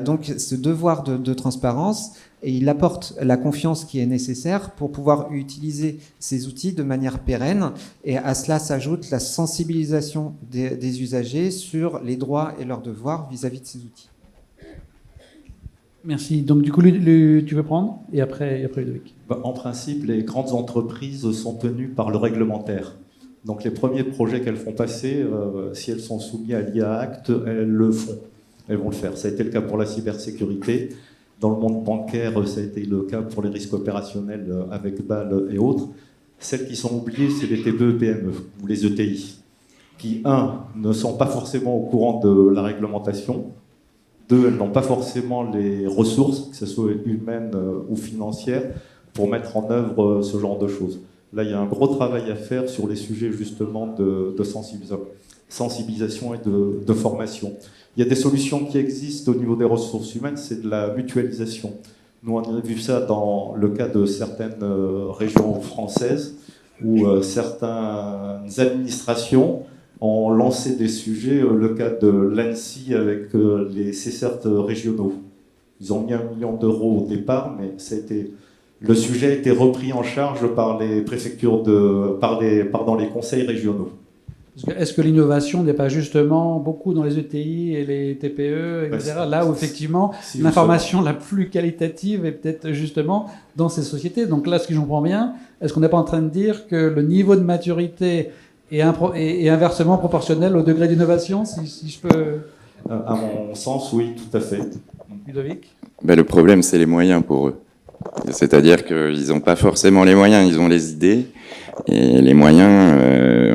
Donc ce devoir de transparence, et il apporte la confiance qui est nécessaire pour pouvoir utiliser ces outils de manière pérenne. Et à cela s'ajoute la sensibilisation des usagers sur les droits et leurs devoirs vis-à-vis de ces outils. Merci. Donc du coup, tu veux prendre? Et après Ludovic. En principe, les grandes entreprises sont tenues par le réglementaire. Donc les premiers projets qu'elles font passer, si elles sont soumises à l'IA Act, elles le font. Elles vont le faire. Ça a été le cas pour la cybersécurité. Dans le monde bancaire, ça a été le cas pour les risques opérationnels avec BAL et autres. Celles qui sont oubliées, c'est les TPE-PME ou les ETI, qui, ne sont pas forcément au courant de la réglementation. 2, elles n'ont pas forcément les ressources, que ce soit humaines ou financières, pour mettre en œuvre ce genre de choses. Là, il y a un gros travail à faire sur les sujets justement de sensibilisation et de formation. Il y a des solutions qui existent au niveau des ressources humaines, c'est de la mutualisation. Nous, on a vu ça dans le cas de certaines régions françaises, où certaines administrations ont lancé des sujets, le cas de l'ANSSI avec les CCERT régionaux. Ils ont mis 1 million d'euros au départ, mais le sujet a été repris en charge par les préfectures, pardon, les conseils régionaux. Est-ce que l'innovation n'est pas justement beaucoup dans les ETI et les TPE, etc., là où effectivement l'information la plus qualitative est peut-être justement dans ces sociétés? Donc là, ce que je comprends bien, est-ce qu'on n'est pas en train de dire que le niveau de maturité est inversement proportionnel au degré d'innovation, si je peux... À mon sens, oui, tout à fait. Ludovic? Le problème, c'est les moyens pour eux. C'est-à-dire qu'ils n'ont pas forcément les moyens, ils ont les idées. Et les moyens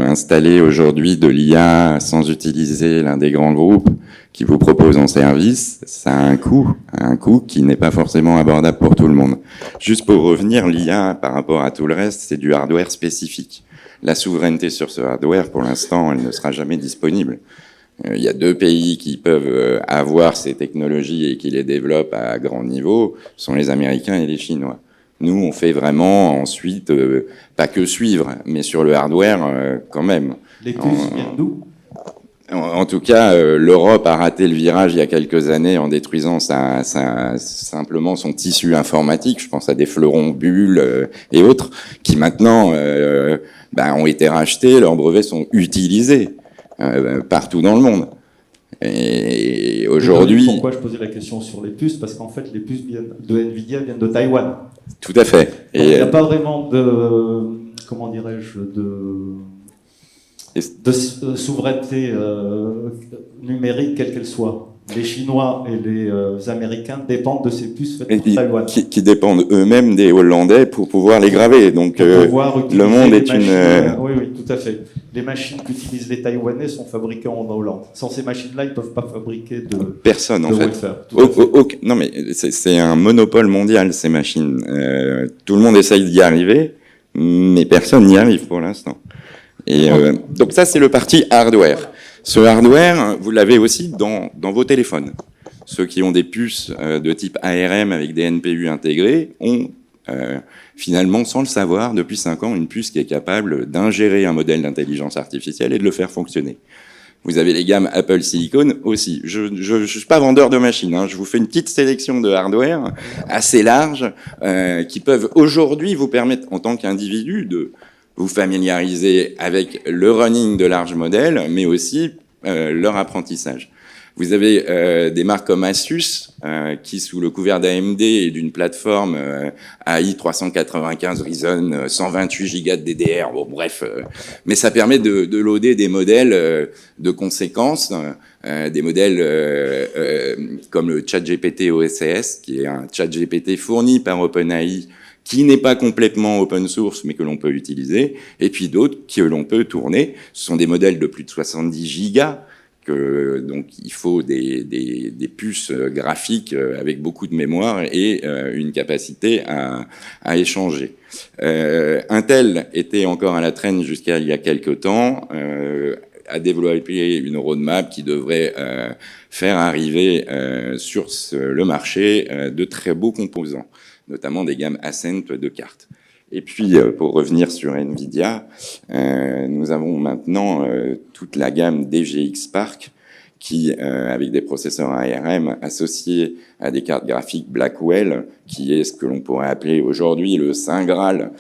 installés aujourd'hui de l'IA sans utiliser l'un des grands groupes qui vous proposent en service, ça a un coût qui n'est pas forcément abordable pour tout le monde. Juste pour revenir, l'IA, par rapport à tout le reste, c'est du hardware spécifique. La souveraineté sur ce hardware, pour l'instant, elle ne sera jamais disponible. Il y a 2 pays qui peuvent avoir ces technologies et qui les développent à grand niveau, ce sont les Américains et les Chinois. Nous, on fait vraiment ensuite, pas que suivre, mais sur le hardware quand même. Les puces viennent d'où ? En tout cas, l'Europe a raté le virage il y a quelques années en détruisant simplement son tissu informatique. Je pense à des fleurons bulles et autres qui maintenant ont été rachetés, leurs brevets sont utilisés partout dans le monde. Et aujourd'hui... Pourquoi je posais la question sur les puces? Parce qu'en fait, les puces de Nvidia viennent de Taïwan. Tout à fait. Donc, il n'y a pas vraiment de... Comment dirais-je de souveraineté numérique, quelle qu'elle soit. Les Chinois et les Américains dépendent de ces puces faites par Taïwan. Qui dépendent eux-mêmes des Hollandais pour pouvoir les graver. Donc le monde est une... Oui, tout à fait. Les machines qu'utilisent les Taïwanais sont fabriquées en Hollande. Sans ces machines-là, ils ne peuvent pas fabriquer de... Personne, en fait. Non, mais c'est un monopole mondial, ces machines. Tout le monde essaye d'y arriver, mais personne n'y arrive pour l'instant. Et donc ça, c'est le parti hardware. Ce hardware, vous l'avez aussi dans vos téléphones. Ceux qui ont des puces de type ARM avec des NPU intégrés ont finalement, sans le savoir, depuis 5 ans, une puce qui est capable d'ingérer un modèle d'intelligence artificielle et de le faire fonctionner. Vous avez les gammes Apple Silicon aussi. Je suis pas vendeur de machines, hein. Je vous fais une petite sélection de hardware assez large qui peuvent aujourd'hui vous permettre, en tant qu'individu, de vous familiariser avec le running de larges modèles, mais aussi leur apprentissage. Vous avez des marques comme Asus qui, sous le couvert d'AMD et d'une plateforme AI 395 Ryzen 128 Go de DDR, bon bref, mais ça permet de loader des modèles de conséquence, des modèles comme le ChatGPT OSS, qui est un ChatGPT fourni par OpenAI, qui n'est pas complètement open source, mais que l'on peut utiliser, et puis d'autres que l'on peut tourner. Ce sont des modèles de plus de 70 gigas, donc il faut des puces graphiques avec beaucoup de mémoire et une capacité à échanger. Intel était encore à la traîne jusqu'à il y a quelques temps, a développé une roadmap qui devrait faire arriver sur le marché de très beaux composants, notamment des gammes Ascent de cartes. Et puis, pour revenir sur NVIDIA, nous avons maintenant toute la gamme DGX Spark qui, avec des processeurs ARM associés à des cartes graphiques Blackwell, qui est ce que l'on pourrait appeler aujourd'hui le saint graal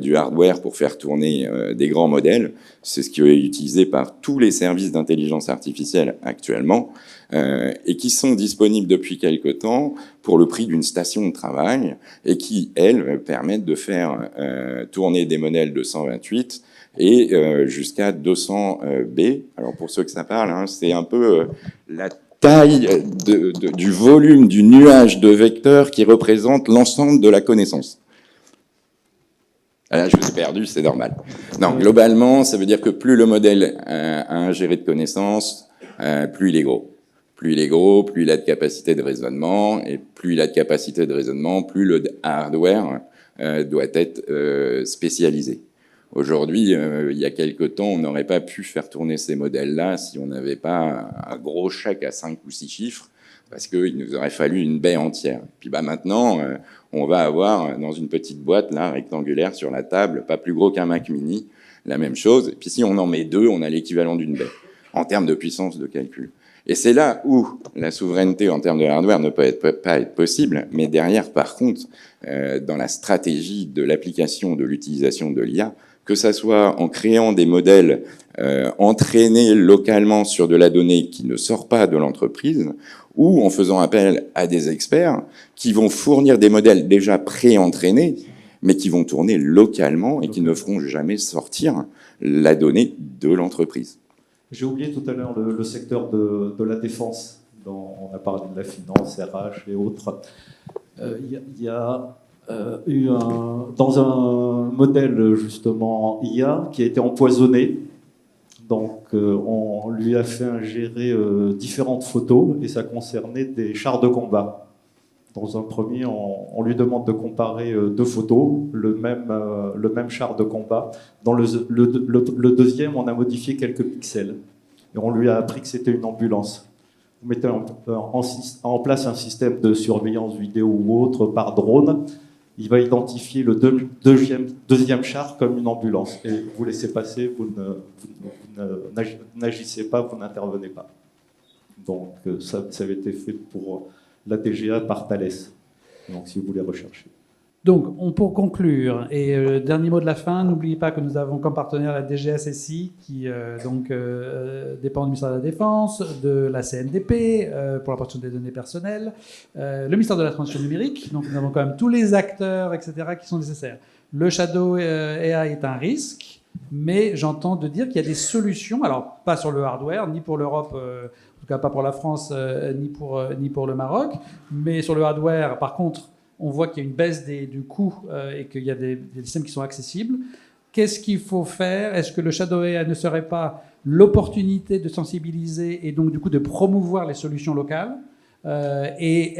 du hardware pour faire tourner des grands modèles. C'est ce qui est utilisé par tous les services d'intelligence artificielle actuellement, et qui sont disponibles depuis quelque temps pour le prix d'une station de travail et qui, elles, permettent de faire tourner des modèles de 128 et jusqu'à 200 B. Alors pour ceux que ça parle, hein, c'est un peu la taille du volume du nuage de vecteurs qui représente l'ensemble de la connaissance. Là, je vous ai perdu, c'est normal. Non, globalement, ça veut dire que plus le modèle a ingéré de connaissances, plus il est gros. Plus il est gros, plus il a de capacité de raisonnement, et plus il a de capacité de raisonnement, plus le hardware doit être spécialisé. Aujourd'hui, il y a quelque temps, on n'aurait pas pu faire tourner ces modèles-là si on n'avait pas un gros chèque à 5 ou 6 chiffres, parce qu'il nous aurait fallu une baie entière. Puis maintenant, on va avoir dans une petite boîte là rectangulaire sur la table, pas plus gros qu'un Mac Mini, la même chose. Et puis si on en met 2, on a l'équivalent d'une baie en termes de puissance de calcul. Et c'est là où la souveraineté en termes de hardware ne peut pas être possible, mais derrière, par contre, dans la stratégie de l'application, de l'utilisation de l'IA, que ça soit en créant des modèles entraînés localement sur de la donnée qui ne sort pas de l'entreprise, ou en faisant appel à des experts qui vont fournir des modèles déjà pré-entraînés, mais qui vont tourner localement et qui ne feront jamais sortir la donnée de l'entreprise. J'ai oublié tout à l'heure le secteur de la défense. On a parlé de la finance, RH et autres. Il y a eu dans un modèle justement IA qui a été empoisonné. Donc on lui a fait ingérer différentes photos et ça concernait des chars de combat. Dans un premier, on lui demande de comparer 2 photos, le même char de combat. Dans le deuxième, on a modifié quelques pixels. Et on lui a appris que c'était une ambulance. Vous mettez en place un système de surveillance vidéo ou autre par drone. Il va identifier le deuxième char comme une ambulance. Et vous laissez passer, vous n'agissez pas, vous n'intervenez pas. Donc ça avait été fait pour la DGA par Thales. Donc si vous voulez rechercher. Donc, pour conclure, et dernier mot de la fin, n'oubliez pas que nous avons comme partenaire la DGSSI, qui dépend du ministère de la Défense, de la CNDP, pour la protection des données personnelles, le ministère de la Transition numérique, donc nous avons quand même tous les acteurs, etc., qui sont nécessaires. Le Shadow AI est un risque, mais j'entends de dire qu'il y a des solutions, alors pas sur le hardware, ni pour l'Europe, en tout cas pas pour la France, ni pour le Maroc, mais sur le hardware, par contre, on voit qu'il y a une baisse du coût et qu'il y a des systèmes qui sont accessibles. Qu'est-ce qu'il faut faire? Est-ce que le Shadow AI ne serait pas l'opportunité de sensibiliser et donc du coup de promouvoir les solutions locales? Et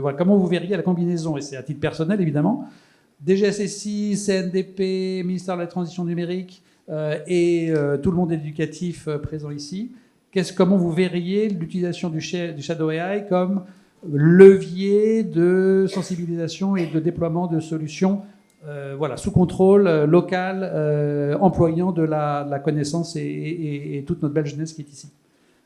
voilà, comment vous verriez la combinaison, et c'est à titre personnel évidemment, DGSSI, CNDP, ministère de la Transition numérique et tout le monde éducatif présent ici, comment vous verriez l'utilisation du Shadow AI comme levier de sensibilisation et de déploiement de solutions voilà, sous contrôle local, employant de la connaissance et toute notre belle jeunesse qui est ici.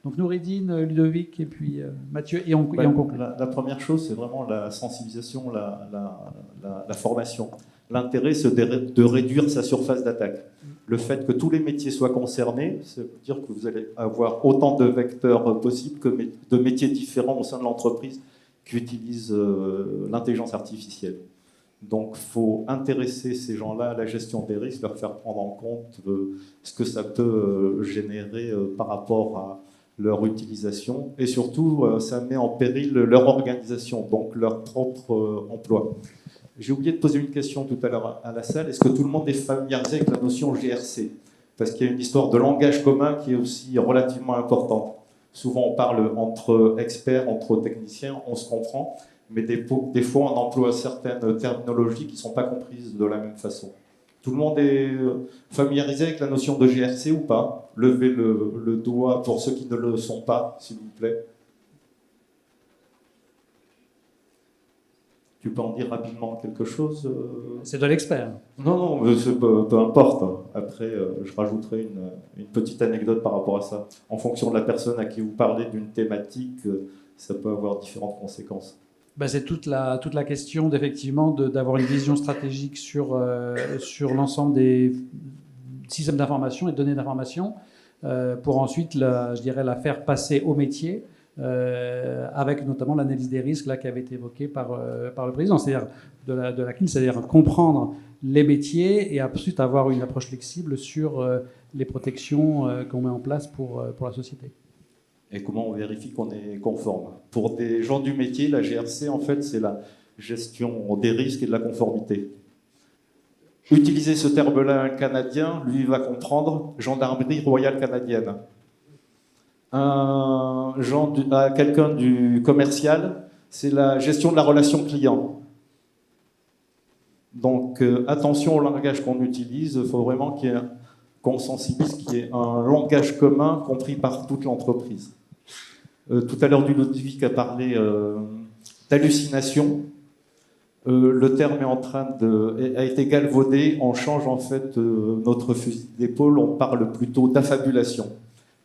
Donc Noureddine, Ludovic et puis Mathieu, et on conclut. La première chose, c'est vraiment la sensibilisation, la formation. L'intérêt, c'est de réduire sa surface d'attaque. Le fait que tous les métiers soient concernés, ça veut dire que vous allez avoir autant de vecteurs possibles que de métiers différents au sein de l'entreprise qui utilisent l'intelligence artificielle. Donc, il faut intéresser ces gens-là à la gestion des risques, leur faire prendre en compte ce que ça peut générer par rapport à leur utilisation. Et surtout, ça met en péril leur organisation, donc leur propre emploi. J'ai oublié de poser une question tout à l'heure à la salle. Est-ce que tout le monde est familiarisé avec la notion GRC? Parce qu'il y a une histoire de langage commun qui est aussi relativement importante. Souvent, on parle entre experts, entre techniciens, on se comprend, mais des fois, on emploie certaines terminologies qui ne sont pas comprises de la même façon. Tout le monde est familiarisé avec la notion de GRC ou pas? Levez le doigt pour ceux qui ne le sont pas, s'il vous plaît. Tu peux en dire rapidement quelque chose? C'est de l'expert. Non, peu importe. Après, je rajouterai une petite anecdote par rapport à ça. En fonction de la personne à qui vous parlez d'une thématique, ça peut avoir différentes conséquences. Ben, c'est toute la question d'effectivement d'avoir une vision stratégique sur l'ensemble des systèmes d'information et de données d'information pour ensuite, je dirais, la faire passer au métier. Avec notamment l'analyse des risques là, qui avait été évoquée par le président, c'est-à-dire de la CNIL, c'est-à-dire comprendre les métiers et ensuite avoir une approche flexible sur les protections qu'on met en place pour la société. Et comment on vérifie qu'on est conforme? Pour des gens du métier, la GRC, en fait, c'est la gestion des risques et de la conformité. Utiliser ce terme-là, un Canadien, lui, va comprendre Gendarmerie royale canadienne. Quelqu'un du commercial, c'est la gestion de la relation client. Donc, attention au langage qu'on utilise. Il faut vraiment qu'on sensibilise, qu'il y ait un langage commun compris par toute l'entreprise. Tout à l'heure, Ludovic a parlé d'hallucination. Le terme a été galvaudé. On change en fait notre fusil d'épaule. On parle plutôt d'affabulation.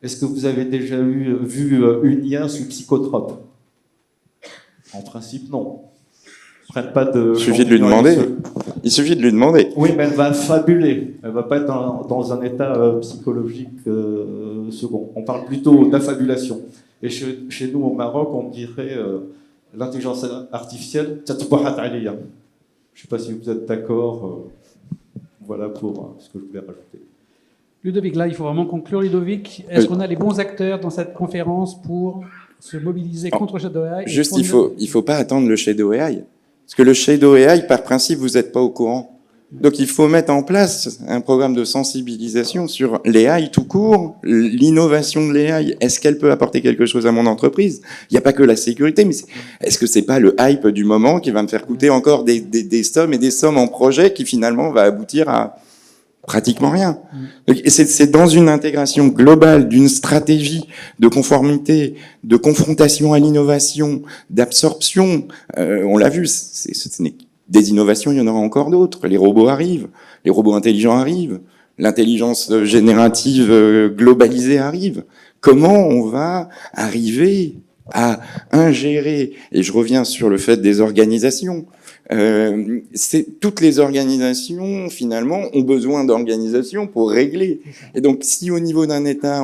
Est-ce que vous avez déjà vu une IA sous psychotrope? En principe, non. Il suffit de lui demander. Il suffit de lui demander. Oui, mais elle va fabuler. Elle ne va pas être dans un état psychologique second. On parle plutôt d'affabulation. Et chez nous, au Maroc, on dirait l'intelligence artificielle. Je ne sais pas si vous êtes d'accord. Voilà pour ce que je voulais rajouter. Ludovic, là, il faut vraiment conclure. Ludovic, est-ce qu'on a les bons acteurs dans cette conférence pour se mobiliser contre Shadow AI? Juste, il faut pas attendre le Shadow AI. Parce que le Shadow AI, par principe, vous n'êtes pas au courant. Donc, il faut mettre en place un programme de sensibilisation sur l'AI tout court, l'innovation de l'AI. Est-ce qu'elle peut apporter quelque chose à mon entreprise? Il n'y a pas que la sécurité, mais est-ce que c'est pas le hype du moment qui va me faire coûter encore des sommes et des sommes en projet qui finalement va aboutir à pratiquement rien. Donc, c'est dans une intégration globale d'une stratégie de conformité, de confrontation à l'innovation, d'absorption. On l'a vu, des innovations, il y en aura encore d'autres. Les robots arrivent, les robots intelligents arrivent, l'intelligence générative globalisée arrive. Comment on va arriver à ingérer, et je reviens sur le fait des organisations, toutes les organisations finalement ont besoin d'organisation pour régler. Et donc si au niveau d'un État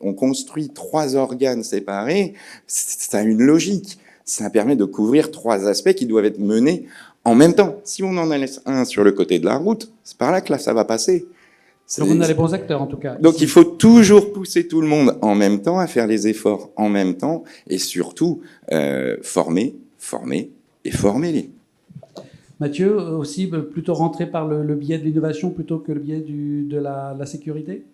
on construit 3 organes séparés, ça a une logique. Ça permet de couvrir 3 aspects qui doivent être menés en même temps. Si on en laisse un sur le côté de la route, c'est par là que là ça va passer. Donc on a les bons acteurs en tout cas. Donc il faut toujours pousser tout le monde en même temps, à faire les efforts en même temps, et surtout former et former-les. Mathieu, aussi plutôt rentrer par le biais de l'innovation plutôt que le biais de la sécurité?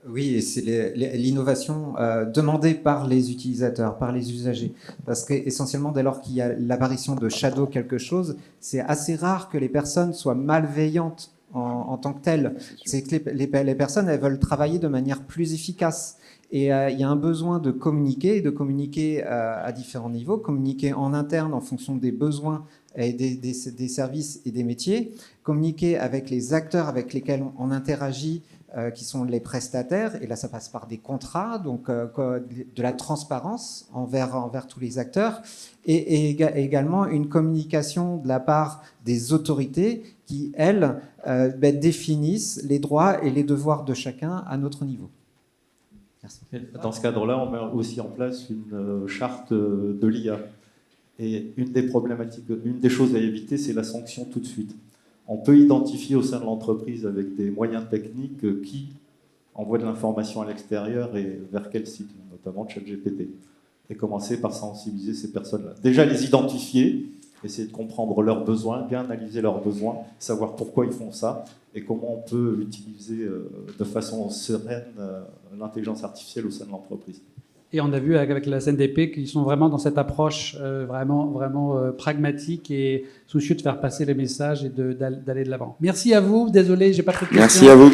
Oui, et c'est l'innovation demandée par les utilisateurs, par les usagers. Parce qu'essentiellement, dès lors qu'il y a l'apparition de shadow quelque chose, c'est assez rare que les personnes soient malveillantes en tant que telles. C'est que les personnes, elles veulent travailler de manière plus efficace. Et il y a un besoin de communiquer à différents niveaux, communiquer en interne en fonction des besoins et des services et des métiers, communiquer avec les acteurs avec lesquels on interagit, qui sont les prestataires, et là ça passe par des contrats, donc de la transparence envers tous les acteurs, et également une communication de la part des autorités qui, elles, définissent les droits et les devoirs de chacun à notre niveau. Merci. Dans ce cadre-là, on met aussi en place une charte de l'IA. Et une des choses à éviter, c'est la sanction tout de suite. On peut identifier au sein de l'entreprise avec des moyens techniques qui envoie de l'information à l'extérieur et vers quel site, notamment ChatGPT. Et commencer par sensibiliser ces personnes-là. Déjà les identifier, essayer de comprendre leurs besoins, bien analyser leurs besoins, savoir pourquoi ils font ça et comment on peut utiliser de façon sereine l'intelligence artificielle au sein de l'entreprise. Et on a vu avec la CNDP qu'ils sont vraiment dans cette approche vraiment pragmatique et soucieux de faire passer les messages et d'aller de l'avant. Merci à vous. Désolé, j'ai pas trop de questions. Merci à vous.